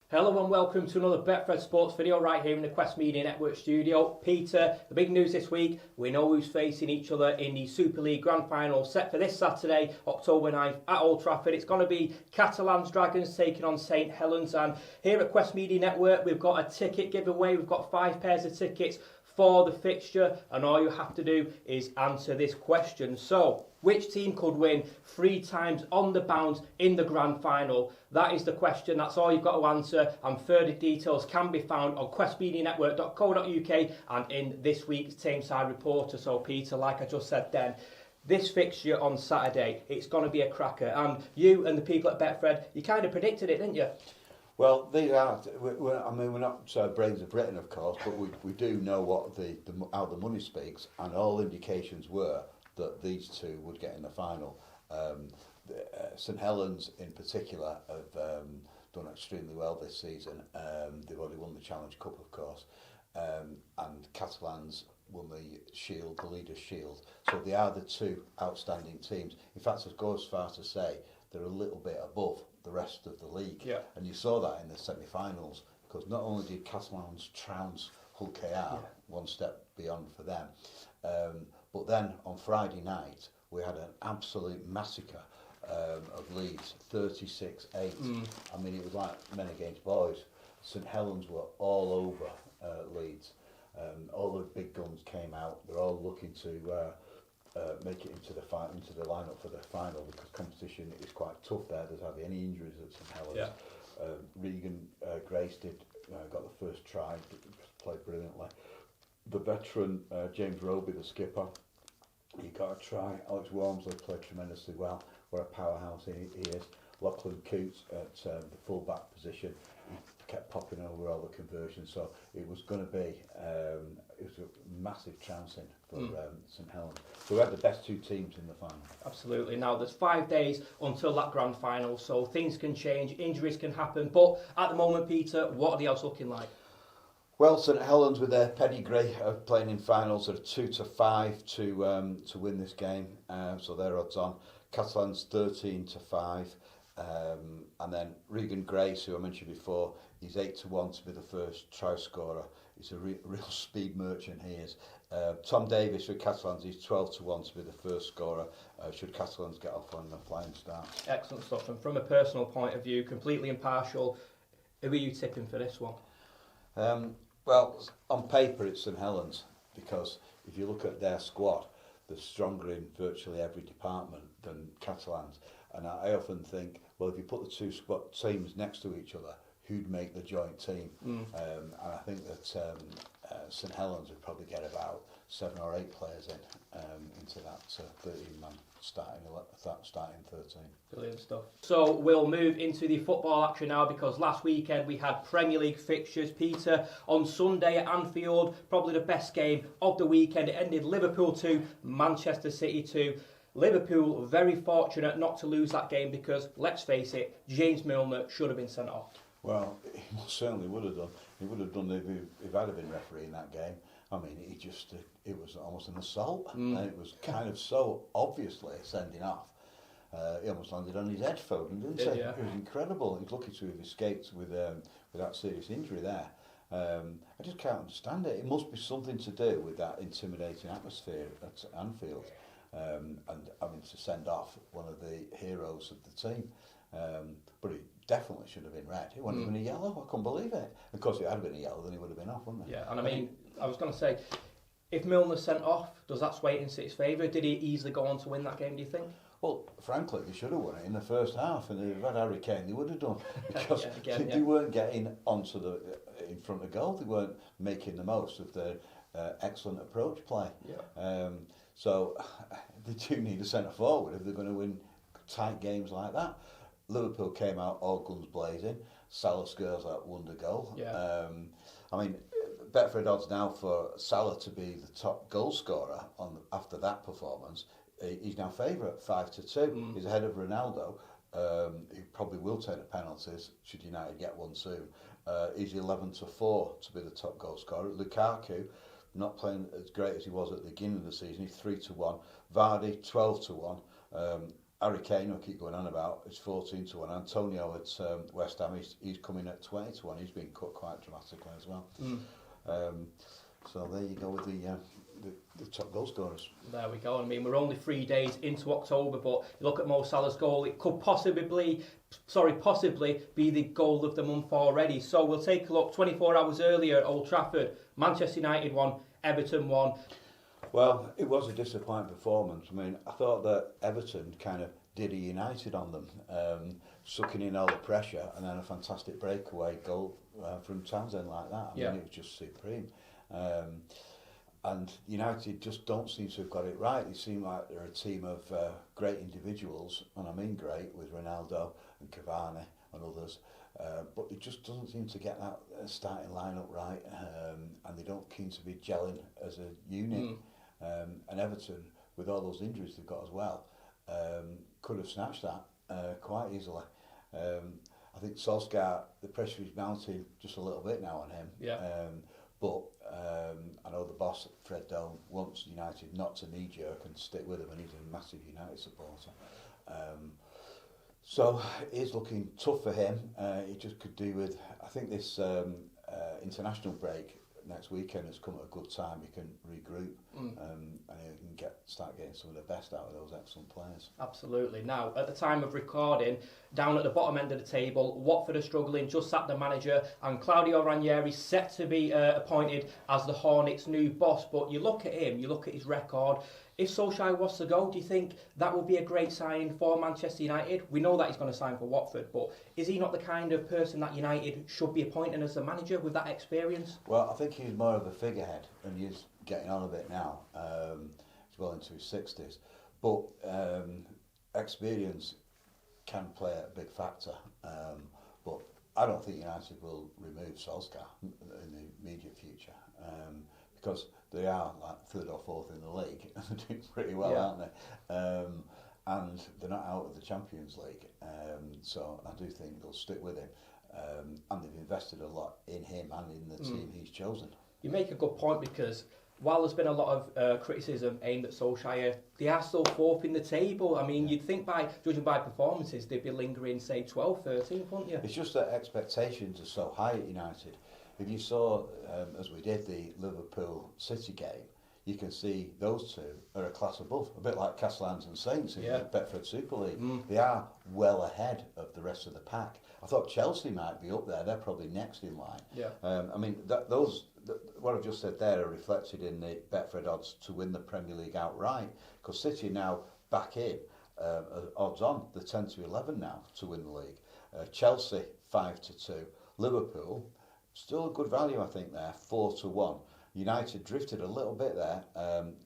Hello and welcome to another Betfred Sports video right here in the Quest Media Network studio. Peter, the big news this week, we know who's facing each other in the Super League Grand Final set for this Saturday, October 9th at Old Trafford. It's going to be Catalans Dragons taking on St Helens, and here at Quest Media Network we've got a ticket giveaway. We've got 5 pairs of tickets for the fixture, and all you have to do is answer this question. So, which team could win 3 times on the bounce in the grand final? That is the question. That's all you've got to answer, and further details can be found on questmedianetwork.co.uk and in this week's Tameside Reporter. So, Peter, like I just said then, this fixture on Saturday, it's going to be a cracker. And you and the people at Betfred, you kind of predicted it, didn't you? Well, these are. We're not brains of Britain, of course, but we do know what how the money speaks, and all indications were that these two would get in the final. St Helens, in particular, have done extremely well this season. They've already won the Challenge Cup, of course, and Catalans won the Shield, the Leaders' Shield. So they are the two outstanding teams. In fact, I'd go as far to say they're a little bit above the rest of the league. Yeah. And you saw that in the semi-finals, because not only did Catalans trounce Hull KR one step beyond for them, but then on Friday night we had an absolute massacre of Leeds, 36-8. I mean, it was like men against boys. St Helens were all over Leeds. All the big guns came out. They're all looking to make it into the lineup for the final, because competition is quite tough there. There's hardly any injuries at St Helens. Yeah. Regan Grace got the first try, played brilliantly. The veteran James Roby, the skipper, he got a try. Alex Walmsley played tremendously well. What a powerhouse he is. Lachlan Coots at the full-back position, he kept popping over all the conversions, so it was going to be it was a massive trouncing for St Helens. So we had the best two teams in the final. Absolutely. Now, there's 5 days until that grand final, so things can change, injuries can happen, but at the moment, Peter, what are the odds looking like? Well, St Helens, with their pedigree of playing in finals, are 2-5 to win this game, so their odds on. Catalans 13-5. And then Regan Grace, who I mentioned before, he's 8-1 to be the first try scorer. He's a real speed merchant, he is. Tom Davis for Catalans, he's 12-1 to be the first scorer, should Catalans get off on a flying start. Excellent stuff. And from a personal point of view, completely impartial, who are you tipping for this one? Well, on paper it's St Helens, because if you look at their squad, they're stronger in virtually every department than Catalans. And I often think, well, if you put the two teams next to each other, who'd make the joint team? And I think that St Helens would probably get about 7 or 8 players into that 13-man starting 13. Brilliant stuff. So we'll move into the football action now, because last weekend we had Premier League fixtures. Peter, on Sunday at Anfield, probably the best game of the weekend. It ended Liverpool 2, Manchester City 2. Liverpool very fortunate not to lose that game, because, let's face it, James Milner should have been sent off. Well, he certainly would have done. He would have done if I'd have been referee in that game. I mean, it was almost an assault. And it was kind of so obviously sending off. He almost landed on his head, Foden, didn't he? Yeah. It was incredible. He's lucky to have escaped without serious injury there. I just can't understand it. It must be something to do with that intimidating atmosphere at Anfield. And having to send off one of the heroes of the team. But it definitely should have been red. It wouldn't have been a yellow. I couldn't believe it. Of course, if it had been a yellow, then he would have been off, wouldn't he? Yeah, and I mean, I was going to say, if Milner's sent off, does that sway it in City's favour? Did he easily go on to win that game, do you think? Well, frankly, they should have won it in the first half, and if they had Harry Kane, they would have done, because they weren't getting onto in front of goal. They weren't making the most of their excellent approach play. Yeah. So they do need a centre forward if they're going to win tight games like that. Liverpool came out all guns blazing. Salah scores that wonder goal. Yeah. I mean, Betfred odds now for Salah to be the top goal scorer after that performance. He's now favourite, 5-2. He's ahead of Ronaldo. He probably will take the penalties should United get one soon. He's 11-4 to be the top goal scorer. Lukaku, not playing as great as he was at the beginning of the season, he's 3-1. Vardy, 12-1. Harry Kane, I'll keep going on about, is 14 to 1. Antonio at West Ham, he's coming at 20 to 1. He's been cut quite dramatically as well. So there you go with the top goal scorers. There we go. I mean, we're only 3 days into October, but you look at Mo Salah's goal, it could possibly be the goal of the month already. So we'll take a look. 24 hours earlier at Old Trafford, Manchester United won, Everton won. Well, it was a disappointing performance. I mean, I thought that Everton kind of did a United on them, sucking in all the pressure, and then a fantastic breakaway goal from Townsend like that. I mean, it was just supreme. And United just don't seem to have got it right. They seem like they're a team of great individuals, and I mean great, with Ronaldo and Cavani and others, but it just doesn't seem to get that starting lineup right, and they don't seem to be gelling as a unit. And Everton, with all those injuries they've got as well, could have snatched that quite easily. I think Solskjaer, the pressure is mounting just a little bit now on him. But I know the boss, Fred Dome, wants United not to knee-jerk and stick with him, and he's a massive United supporter. So it is looking tough for him. He just could do with, I think this international break next weekend has come at a good time. He can regroup and he can start getting some of the best out of those excellent players. Absolutely. Now, at the time of recording, down at the bottom end of the table, Watford are struggling, just sacked the manager, and Claudio Ranieri set to be appointed as the Hornets' new boss. But you look at him, you look at his record. If Solskjaer was to go, do you think that would be a great sign for Manchester United? We know that he's going to sign for Watford, but is he not the kind of person that United should be appointing as a manager with that experience? Well, I think he's more of a figurehead, and he's getting on a bit now. He's well into his 60s. But experience can play a big factor. But I don't think United will remove Solskjaer in the immediate future, because they are like third or fourth in the league and they're doing pretty well, aren't they? And they're not out of the Champions League, so I do think they'll stick with him, and they've invested a lot in him and in the team he's chosen. You make a good point, because while there's been a lot of criticism aimed at Solskjaer, they are still fourth in the table. I mean, you'd think, judging by performances, they'd be lingering, say, 12th, 13th, wouldn't you? It's just that expectations are so high at United. If you saw, as we did, the Liverpool City game, you can see those two are a class above, a bit like Castellans and Saints in the Betfred Super League. They are well ahead of the rest of the pack. I thought Chelsea might be up there. They're probably next in line. I mean, what I've just said there are reflected in the Betfred odds to win the Premier League outright, because City now back in, odds on, they're 10 to 11 now to win the league. Chelsea 5 to 2. Liverpool, still a good value, I think, there, 4 to 1. United drifted a little bit there.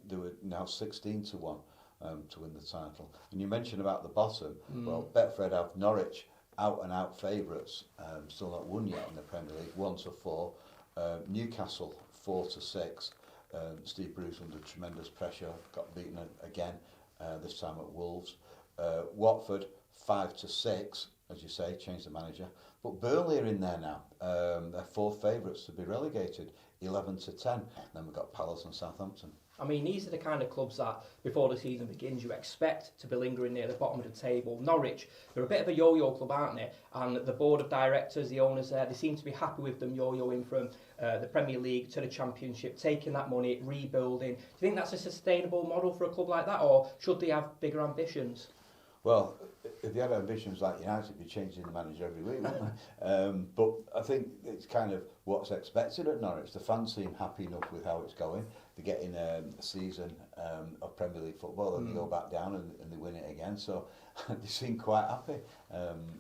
They were now 16 to 1 to win the title. And you mentioned about the bottom. Well, Betfred have Norwich out and out favourites, still not won yet in the Premier League, 1 to 4. Newcastle 4 to 6. Steve Bruce under tremendous pressure, got beaten again, this time at Wolves. Watford 5 to 6. As you say, changed the manager. But Burnley are in there now. They're four favourites to be relegated, 11 to 10. Then we've got Palace and Southampton. I mean, these are the kind of clubs that, before the season begins, you expect to be lingering near the bottom of the table. Norwich, they're a bit of a yo-yo club, aren't they? And the board of directors, the owners there, they seem to be happy with them yo-yoing from the Premier League to the Championship, taking that money, rebuilding. Do you think that's a sustainable model for a club like that, or should they have bigger ambitions? Well, if they had ambitions like United, they'd be changing the manager every week, wouldn't they? But I think it's kind of what's expected at Norwich. The fans seem happy enough with how it's going. They're getting a season of Premier League football, and they go back down and they win it again. So they seem quite happy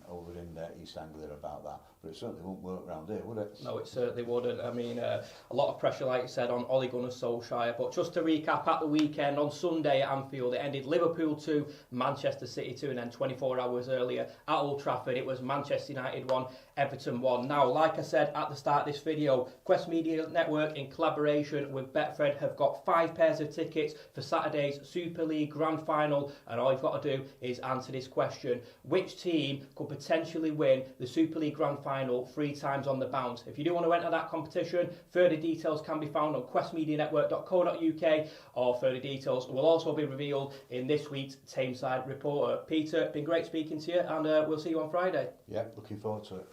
over in East Anglia about that. But it certainly won't work around here, would it? No, it certainly wouldn't. I mean, a lot of pressure, like you said, on Ole Gunnar Solskjaer. But just to recap, at the weekend, on Sunday at Anfield, it ended Liverpool 2, Manchester City 2, and then 24 hours earlier at Old Trafford, it was Manchester United 1, Everton 1. Now, like I said at the start of this video, Quest Media Network, in collaboration with Betfred, have got 5 pairs of tickets for Saturday's Super League Grand Final. And all you've got to do is answer this question: which team team could potentially win the Super League Grand Final 3 times on the bounce. If you do want to enter that competition, further details can be found on questmedianetwork.co.uk, or further details will also be revealed in this week's Tameside Reporter. Peter, been great speaking to you, and we'll see you on Friday. Yeah, looking forward to it.